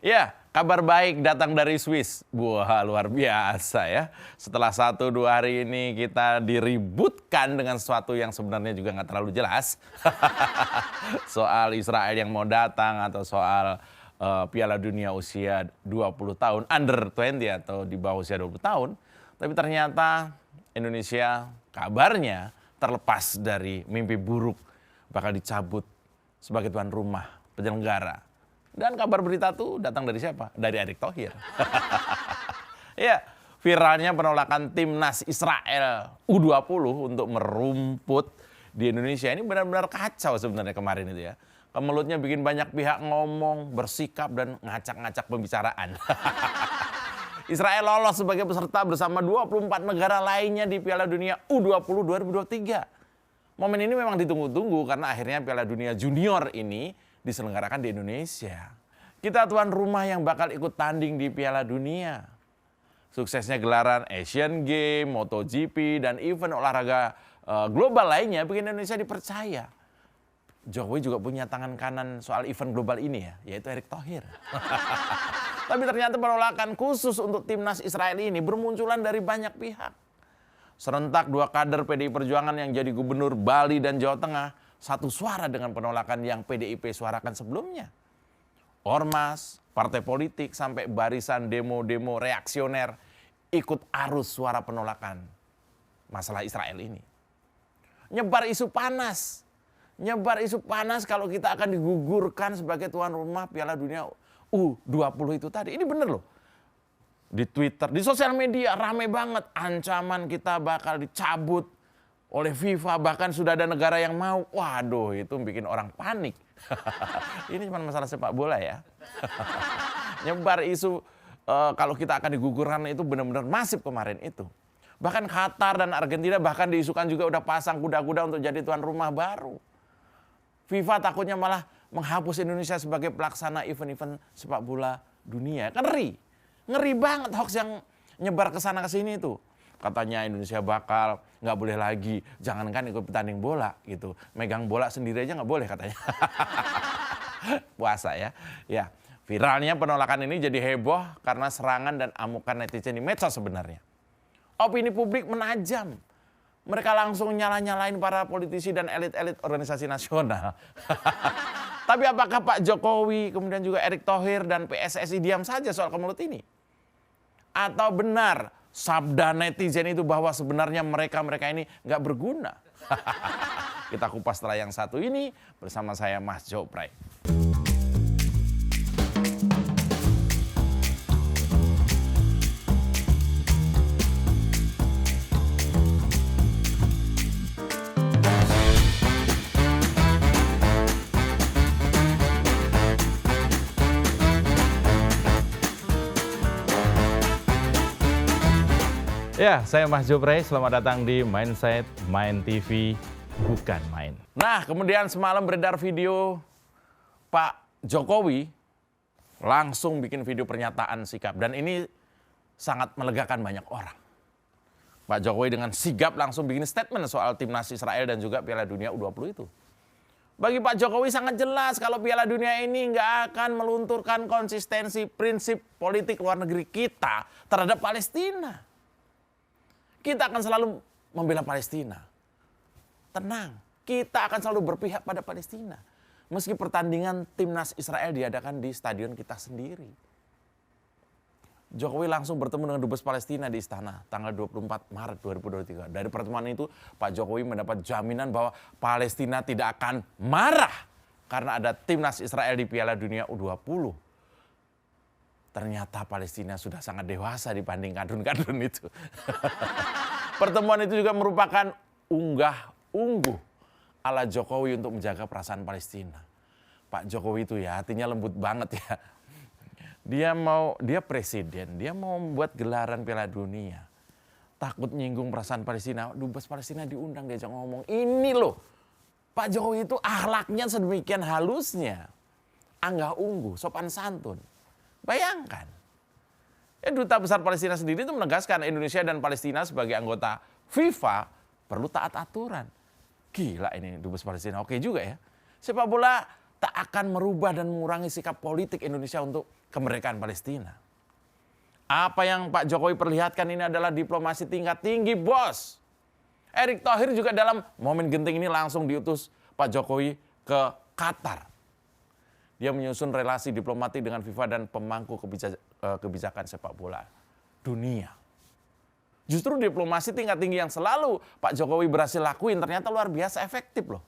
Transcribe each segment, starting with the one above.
Ya, kabar baik datang dari Swiss. Wah, luar biasa ya. Setelah 1-2 hari ini kita diributkan dengan sesuatu yang sebenarnya juga nggak terlalu jelas. Soal Israel yang mau datang atau soal Piala Dunia usia 20 tahun, under 20 atau di bawah usia 20 tahun. Tapi ternyata Indonesia kabarnya terlepas dari mimpi buruk bakal dicabut sebagai tuan rumah penyelenggara. Dan kabar berita tuh datang dari siapa? Dari Erick Thohir. Ya, viralnya penolakan timnas Israel U20 untuk merumput di Indonesia ini benar-benar kacau sebenarnya kemarin itu ya. Kemelutnya bikin banyak pihak ngomong, bersikap dan ngacak-ngacak pembicaraan. Israel lolos sebagai peserta bersama 24 negara lainnya di Piala Dunia U20 2023. Momen ini memang ditunggu-tunggu karena akhirnya Piala Dunia Junior ini diselenggarakan di Indonesia. Kita tuan rumah yang bakal ikut tanding di Piala Dunia. Suksesnya gelaran Asian Games, MotoGP, dan event olahraga global lainnya bikin Indonesia dipercaya. Jokowi juga punya tangan kanan soal event global ini ya, yaitu Erick Thohir. Tapi ternyata penolakan khusus untuk timnas Israel ini bermunculan dari banyak pihak. Serentak 2 kader PDI Perjuangan yang jadi gubernur Bali dan Jawa Tengah satu suara dengan penolakan yang PDIP suarakan sebelumnya. Ormas, partai politik, sampai barisan demo-demo reaksioner ikut arus suara penolakan masalah Israel ini. Nyebar isu panas kalau kita akan digugurkan sebagai tuan rumah Piala Dunia U20 itu tadi. Ini bener loh. Di Twitter, di sosial media rame banget ancaman kita bakal dicabut oleh FIFA, bahkan sudah ada negara yang mau. Waduh, itu bikin orang panik. Ini cuma masalah sepak bola ya. Nyebar isu kalau kita akan digugurkan itu benar-benar masif kemarin itu. Bahkan Qatar dan Argentina bahkan diisukan juga udah pasang kuda-kuda untuk jadi tuan rumah baru. FIFA takutnya malah menghapus Indonesia sebagai pelaksana event-event sepak bola dunia. Kan ngeri banget hoax yang nyebar ke sana ke sini itu. Katanya Indonesia bakal nggak boleh lagi, jangankan ikut pertanding bola gitu, megang bola sendiri aja nggak boleh katanya. Puasa ya. Ya, viralnya penolakan ini jadi heboh karena serangan dan amukan netizen di medsos sebenarnya. Opini publik menajam. Mereka langsung nyala-nyalain para politisi dan elit-elit organisasi nasional. Tapi apakah Pak Jokowi, kemudian juga Erick Thohir dan PSSI diam saja soal kemelut ini? Atau benar sabda netizen itu bahwa sebenarnya mereka ini nggak berguna? Kita kupas setelah yang satu ini bersama saya Mas Jopray. Ya, saya Mas Jopray, selamat datang di Mindset Main TV, bukan main. Nah, kemudian semalam beredar video Pak Jokowi langsung bikin video pernyataan sikap. Dan ini sangat melegakan banyak orang. Pak Jokowi dengan sigap langsung bikin statement soal timnas Israel dan juga Piala Dunia U20 itu. Bagi Pak Jokowi sangat jelas kalau Piala Dunia ini nggak akan melunturkan konsistensi prinsip politik luar negeri kita terhadap Palestina. Kita akan selalu membela Palestina. Tenang, kita akan selalu berpihak pada Palestina. Meski pertandingan timnas Israel diadakan di stadion kita sendiri. Jokowi langsung bertemu dengan Dubes Palestina di Istana tanggal 24 Maret 2023. Dari pertemuan itu Pak Jokowi mendapat jaminan bahwa Palestina tidak akan marah karena ada timnas Israel di Piala Dunia U20. Ternyata Palestina sudah sangat dewasa dibanding kadun-kadun itu. Pertemuan itu juga merupakan unggah-ungguh ala Jokowi untuk menjaga perasaan Palestina. Pak Jokowi itu ya hatinya lembut banget ya. Dia presiden, dia mau membuat gelaran Piala Dunia. Takut nyinggung perasaan Palestina, Dubes Palestina diundang diajak ngomong. Ini loh, Pak Jokowi itu akhlaknya sedemikian halusnya. Anggah ungguh, sopan santun. Bayangkan, Duta Besar Palestina sendiri itu menegaskan Indonesia dan Palestina sebagai anggota FIFA perlu taat aturan. Gila ini Dubes Palestina, oke juga ya. Sepak bola tak akan merubah dan mengurangi sikap politik Indonesia untuk kemerdekaan Palestina. Apa yang Pak Jokowi perlihatkan ini adalah diplomasi tingkat tinggi, bos. Erick Thohir juga dalam momen genting ini langsung diutus Pak Jokowi ke Qatar. Dia menyusun relasi diplomatik dengan FIFA dan pemangku kebijakan sepak bola dunia. Justru diplomasi tingkat tinggi yang selalu Pak Jokowi berhasil lakuin ternyata luar biasa efektif loh.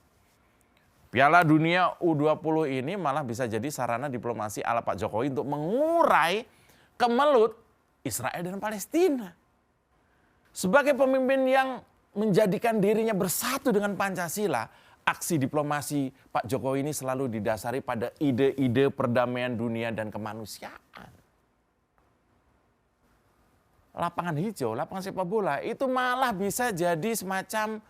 Piala Dunia U20 ini malah bisa jadi sarana diplomasi ala Pak Jokowi untuk mengurai kemelut Israel dan Palestina. Sebagai pemimpin yang menjadikan dirinya bersatu dengan Pancasila, aksi diplomasi Pak Jokowi ini selalu didasari pada ide-ide perdamaian dunia dan kemanusiaan. Lapangan hijau, lapangan sepak bola itu malah bisa jadi semacam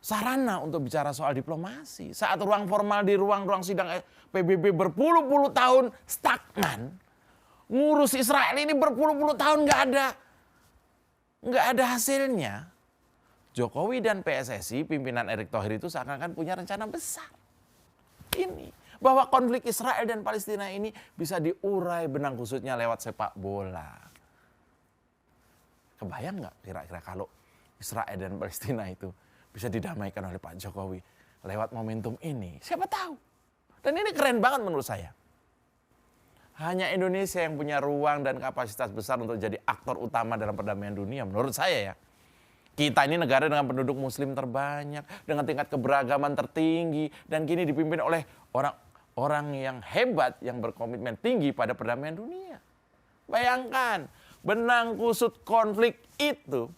sarana untuk bicara soal diplomasi. Saat ruang formal di ruang-ruang sidang PBB berpuluh-puluh tahun stagnan, ngurus Israel ini berpuluh-puluh tahun nggak ada hasilnya. Jokowi dan PSSI, pimpinan Erick Thohir itu seakan-akan punya rencana besar. Ini, bahwa konflik Israel dan Palestina ini bisa diurai benang kusutnya lewat sepak bola. Kebayang nggak kira-kira kalau Israel dan Palestina itu bisa didamaikan oleh Pak Jokowi lewat momentum ini? Siapa tahu. Dan ini keren banget menurut saya. Hanya Indonesia yang punya ruang dan kapasitas besar untuk jadi aktor utama dalam perdamaian dunia. Menurut saya ya. Kita ini negara dengan penduduk muslim terbanyak. Dengan tingkat keberagaman tertinggi. Dan kini dipimpin oleh orang yang hebat. Yang berkomitmen tinggi pada perdamaian dunia. Bayangkan. Benang kusut konflik itu.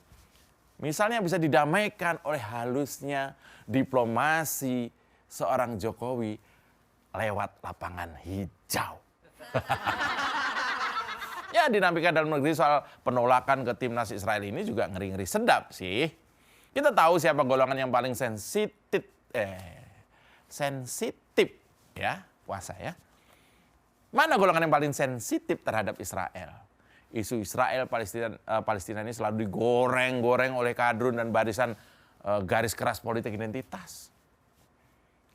Misalnya bisa didamaikan oleh halusnya diplomasi seorang Jokowi. Lewat lapangan hijau. Ya, dinamika dalam negeri soal penolakan ke timnas Israel ini juga ngeri-ngeri sedap sih. Kita tahu siapa golongan yang paling sensitif ya, puasa ya. Mana golongan yang paling sensitif terhadap Israel? Isu Israel Palestina ini selalu digoreng-goreng oleh kadrun dan barisan garis keras politik identitas.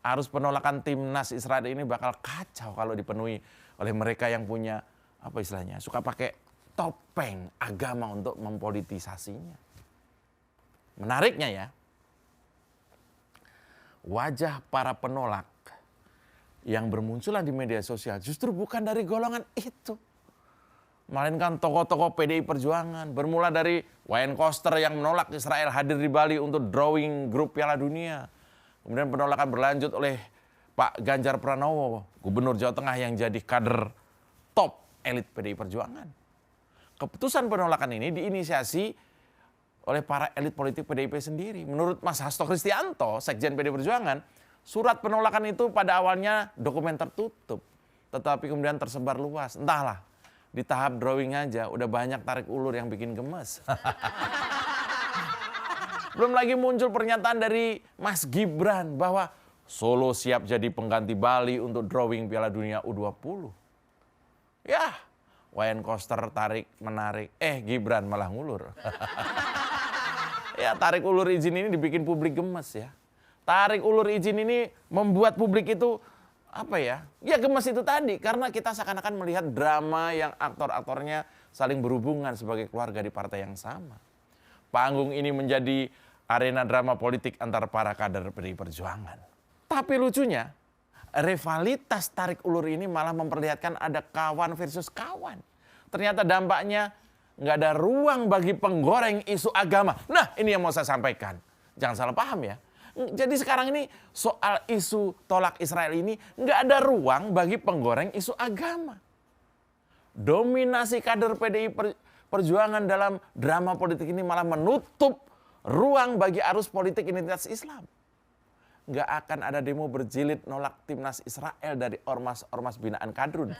Arus penolakan timnas Israel ini bakal kacau kalau dipenuhi oleh mereka yang punya suka pakai topeng agama untuk mempolitisasinya. Menariknya ya, wajah para penolak yang bermunculan di media sosial justru bukan dari golongan itu. Melainkan tokoh-tokoh PDI Perjuangan, bermula dari Wayan Koster yang menolak Israel hadir di Bali untuk drawing grup Piala Dunia. Kemudian penolakan berlanjut oleh Pak Ganjar Pranowo, Gubernur Jawa Tengah yang jadi kader top elit PDI Perjuangan. Keputusan penolakan ini diinisiasi oleh para elit politik PDIP sendiri. Menurut Mas Hasto Kristianto, Sekjen PDI Perjuangan, surat penolakan itu pada awalnya dokumen tertutup. Tetapi kemudian tersebar luas. Entahlah, di tahap drawing aja udah banyak tarik ulur yang bikin gemes. Belum lagi muncul pernyataan dari Mas Gibran bahwa Solo siap jadi pengganti Bali untuk drawing Piala Dunia U20. Ya, Wayan Koster tarik menarik, Gibran malah ngulur. Ya, tarik ulur izin ini dibikin publik gemes ya. Tarik ulur izin ini membuat publik itu ya gemes itu tadi. Karena kita seakan-akan melihat drama yang aktor-aktornya saling berhubungan sebagai keluarga di partai yang sama. Panggung ini menjadi arena drama politik antara para kader PDI Perjuangan. Tapi lucunya, rivalitas tarik ulur ini malah memperlihatkan ada kawan versus kawan. Ternyata dampaknya nggak ada ruang bagi penggoreng isu agama. Nah, ini yang mau saya sampaikan. Jangan salah paham ya. Jadi sekarang ini soal isu tolak Israel ini nggak ada ruang bagi penggoreng isu agama. Dominasi kader PDI Perjuangan dalam drama politik ini malah menutup ruang bagi arus politik identitas Islam. Nggak akan ada demo berjilid nolak timnas Israel dari ormas-ormas binaan kadrun.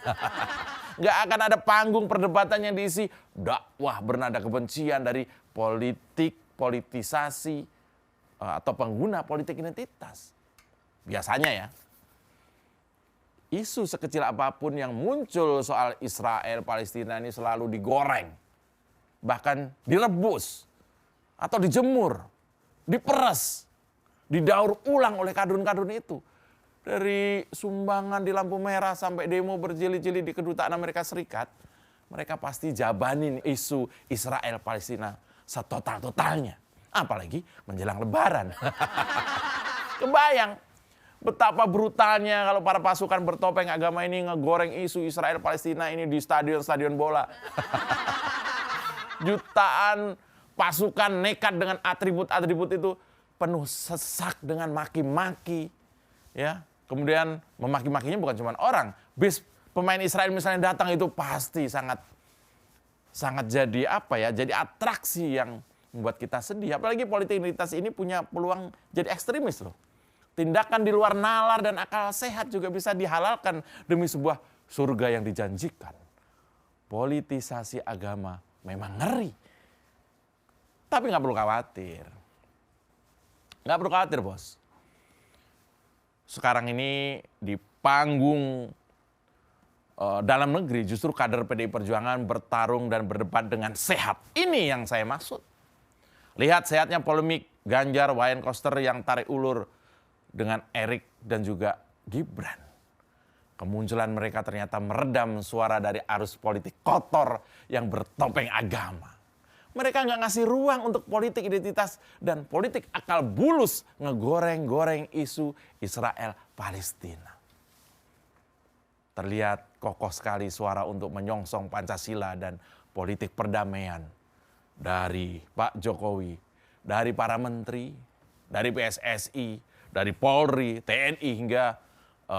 Nggak akan ada panggung perdebatan yang diisi dakwah bernada kebencian dari politisasi atau pengguna politik identitas. Biasanya ya, isu sekecil apapun yang muncul soal Israel Palestina ini selalu digoreng. Bahkan direbus atau dijemur, diperes, didaur ulang oleh kadrun-kadrun itu. Dari sumbangan di lampu merah sampai demo berjilid-jilid di kedutaan Amerika Serikat, mereka pasti jabanin isu Israel-Palestina setotal-totalnya. Apalagi menjelang Lebaran. Kebayang betapa brutalnya kalau para pasukan bertopeng agama ini ngegoreng isu Israel-Palestina ini di stadion-stadion bola. Jutaan pasukan nekat dengan atribut-atribut itu penuh sesak dengan maki-maki. Ya, kemudian memaki-makinya bukan cuma orang. Bis pemain Israel misalnya datang itu pasti sangat jadi jadi atraksi yang membuat kita sedih. Apalagi politik identitas ini punya peluang jadi ekstremis loh. Tindakan di luar nalar dan akal sehat juga bisa dihalalkan demi sebuah surga yang dijanjikan. Politisasi agama memang ngeri. Tapi nggak perlu khawatir. Nggak perlu khawatir, bos. Sekarang ini di panggung dalam negeri justru kader PDI Perjuangan bertarung dan berdebat dengan sehat. Ini yang saya maksud. Lihat sehatnya polemik Ganjar Wayan Koster yang tarik ulur dengan Erik dan juga Gibran. Kemunculan mereka ternyata meredam suara dari arus politik kotor yang bertopeng agama. Mereka nggak ngasih ruang untuk politik identitas dan politik akal bulus ngegoreng-goreng isu Israel-Palestina. Terlihat kokoh sekali suara untuk menyongsong Pancasila dan politik perdamaian dari Pak Jokowi, dari para menteri, dari PSSI, dari Polri, TNI hingga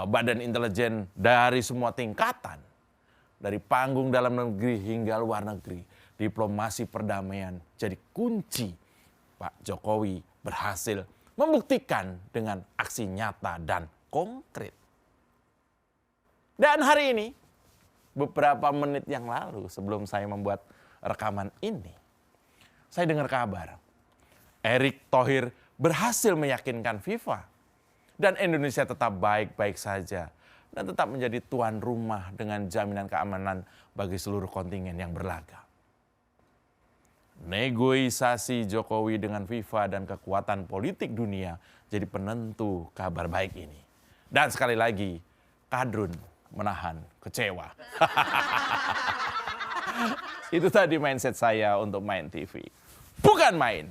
Badan Intelijen dari semua tingkatan. Dari panggung dalam negeri hingga luar negeri. Diplomasi perdamaian jadi kunci. Pak Jokowi berhasil membuktikan dengan aksi nyata dan konkret. Dan hari ini, beberapa menit yang lalu sebelum saya membuat rekaman ini, saya dengar kabar Erick Thohir berhasil meyakinkan FIFA dan Indonesia tetap baik-baik saja dan tetap menjadi tuan rumah dengan jaminan keamanan bagi seluruh kontingen yang berlaga. Negosiasi Jokowi dengan FIFA dan kekuatan politik dunia jadi penentu kabar baik ini. Dan sekali lagi, kadrun menahan kecewa. Itu tadi mindset saya untuk Main TV. Bukan main.